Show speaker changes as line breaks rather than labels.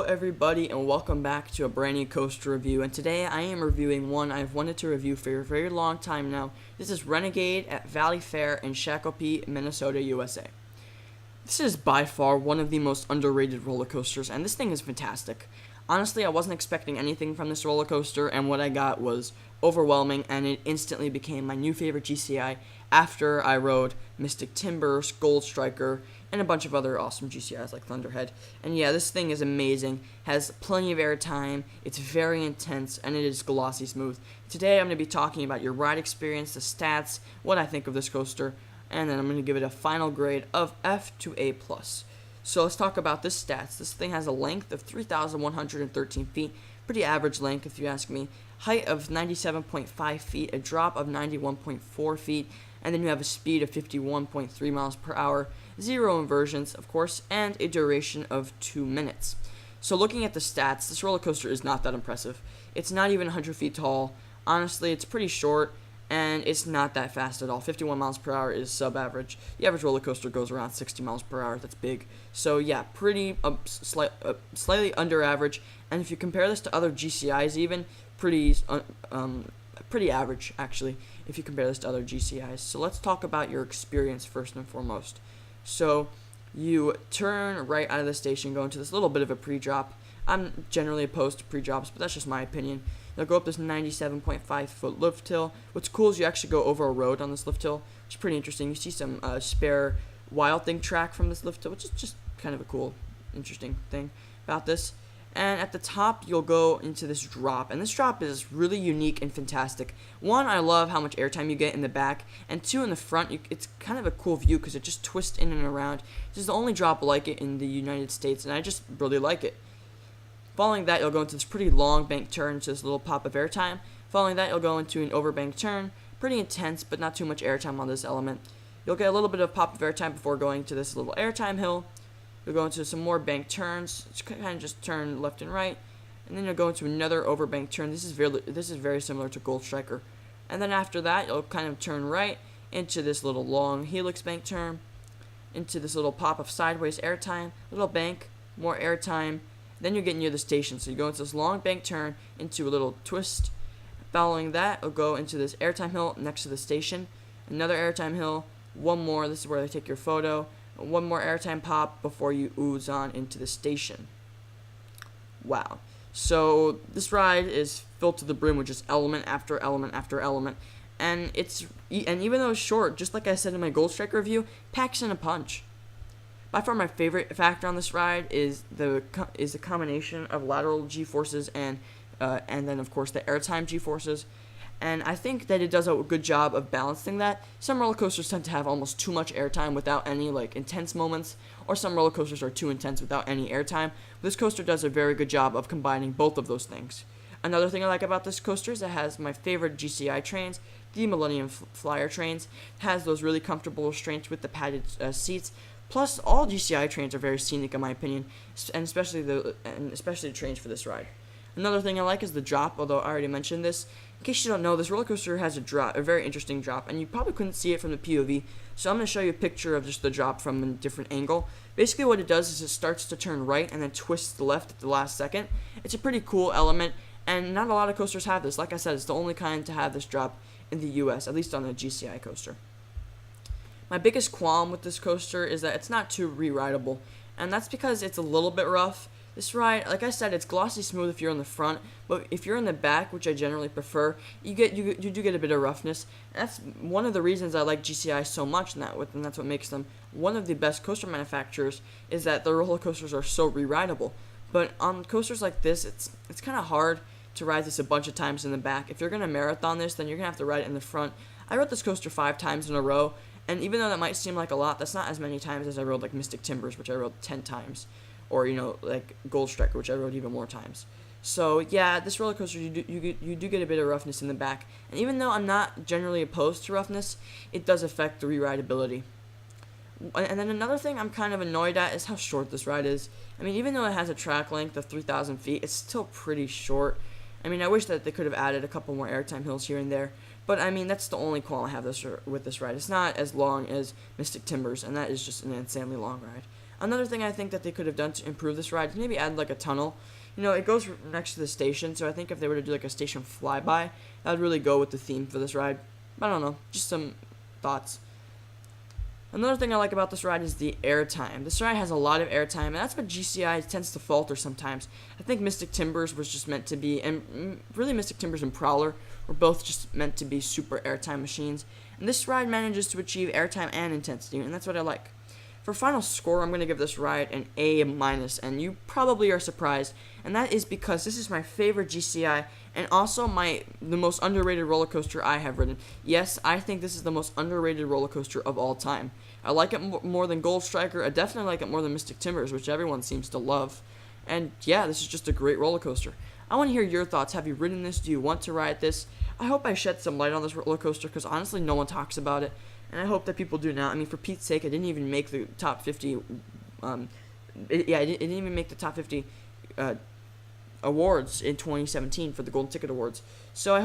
everybody, and welcome back to a brand new coaster review. And today I am reviewing one I've wanted to review for a very long time now. This is Renegade at Valleyfair in Shakopee, Minnesota, USA. This is by far one of the most underrated roller coasters, and this thing is fantastic. Honestly, I wasn't expecting anything from this roller coaster, and what I got was overwhelming, and it instantly became my new favorite GCI after I rode Mystic Timbers, Gold Striker, and a bunch of other awesome GCIs like Thunderhead. And yeah, this thing is amazing, has plenty of airtime, it's very intense, and it is glossy smooth. Today I'm going to be talking about your ride experience, the stats, what I think of this coaster, and then I'm going to give it a final grade of F to A+. So let's talk about the stats. This thing has a length of 3,113 feet, pretty average length if you ask me, height of 97.5 feet, a drop of 91.4 feet, and then you have a speed of 51.3 miles per hour, 0 inversions, of course, and a duration of 2 minutes. So looking at the stats, this roller coaster is not that impressive. It's not even 100 feet tall. Honestly, it's pretty short, and it's not that fast at all. 51 miles per hour is sub-average. The average roller coaster goes around 60 miles per hour. That's big. So yeah, pretty slightly under average. And if you compare this to other GCIs, even pretty average actually. If you compare this to other GCIs. So let's talk about your experience first and foremost. So you turn right out of the station, go into this little bit of a pre-drop. I'm generally opposed to pre-drops, but that's just my opinion. You'll go up this 97.5 foot lift hill. What's cool is you actually go over a road on this lift hill, which is pretty interesting. You see some spare Wild Thing track from this lift hill, which is just kind of a cool, interesting thing about this. And at the top, you'll go into this drop, and this drop is really unique and fantastic. One, I love how much airtime you get in the back, and two, in the front, it's kind of a cool view because it just twists in and around. This is the only drop like it in the United States, and I just really like it. Following that, you'll go into this pretty long bank turn to this little pop of airtime. Following that, you'll go into an overbank turn. Pretty intense, but not too much airtime on this element. You'll get a little bit of pop of airtime before going to this little airtime hill. You'll go into some more bank turns. It's kind of just turn left and right. And then you'll go into another overbank turn. This is very similar to Gold Striker. And then after that, you'll kind of turn right into this little long helix bank turn. Into this little pop of sideways airtime. Little bank, more airtime. Then you're getting near the station, so you go into this long bank turn into a little twist. Following that, you'll go into this airtime hill next to the station. Another airtime hill, one more, this is where they take your photo. One more airtime pop before you ooze on into the station. Wow. So this ride is filled to the brim with just element after element after element. And even though it's short, just like I said in my Gold Strike review, packs in a punch. By far my favorite factor on this ride is the combination of lateral G-forces and then of course the airtime G-forces, and I think that it does a good job of balancing that. Some roller coasters tend to have almost too much airtime without any intense moments, or some roller coasters are too intense without any airtime. This coaster does a very good job of combining both of those things. Another thing I like about this coaster is it has my favorite GCI trains, the Millennium Flyer trains. It has those really comfortable restraints with the padded seats. Plus, all GCI trains are very scenic in my opinion, and especially the trains for this ride. Another thing I like is the drop, although I already mentioned this. In case you don't know, this roller coaster has a very interesting drop, and you probably couldn't see it from the POV, so I'm going to show you a picture of just the drop from a different angle. Basically what it does is it starts to turn right and then twists left at the last second. It's a pretty cool element, and not a lot of coasters have this. Like I said, it's the only kind to have this drop in the US, at least on a GCI coaster. My biggest qualm with this coaster is that it's not too re-rideable, and that's because it's a little bit rough. This ride, like I said, it's glossy smooth if you're in the front, but if you're in the back, which I generally prefer, you do get a bit of roughness. And that's one of the reasons I like GCI so much, and that's what makes them one of the best coaster manufacturers, is that the roller coasters are so re-rideable. But on coasters like this, it's kind of hard to ride this a bunch of times in the back. If you're going to marathon this, then you're going to have to ride it in the front. I rode this coaster 5 times in a row, and even though that might seem like a lot, that's not as many times as I rode like Mystic Timbers, which I rode 10 times. Or, like Gold Striker, which I rode even more times. So, yeah, this roller coaster, you do get a bit of roughness in the back. And even though I'm not generally opposed to roughness, it does affect the re-rideability. And then another thing I'm kind of annoyed at is how short this ride is. I mean, even though it has a track length of 3,000 feet, it's still pretty short. I mean, I wish that they could have added a couple more airtime hills here and there. But, I mean, that's the only qualm I have with this ride. It's not as long as Mystic Timbers, and that is just an insanely long ride. Another thing I think that they could have done to improve this ride is maybe add like a tunnel. It goes next to the station, so I think if they were to do like a station flyby, that would really go with the theme for this ride. I don't know, just some thoughts. Another thing I like about this ride is the airtime. This ride has a lot of airtime, and that's what GCI tends to falter sometimes. I think Mystic Timbers was just meant to be, and really Mystic Timbers and Prowler were both just meant to be super airtime machines. And this ride manages to achieve airtime and intensity, and that's what I like. For final score, I'm going to give this ride an A-, and you probably are surprised, and that is because this is my favorite GCI, and also the most underrated roller coaster I have ridden. Yes, I think this is the most underrated roller coaster of all time. I like it more than Gold Striker. I definitely like it more than Mystic Timbers, which everyone seems to love. And yeah, this is just a great roller coaster. I want to hear your thoughts. Have you ridden this? Do you want to ride this? I hope I shed some light on this roller coaster, because honestly, no one talks about it. And I hope that people do now. I mean, for Pete's sake, I didn't even make the top 50. It didn't even make the top 50 awards in 2017 for the Golden Ticket Awards. So I hope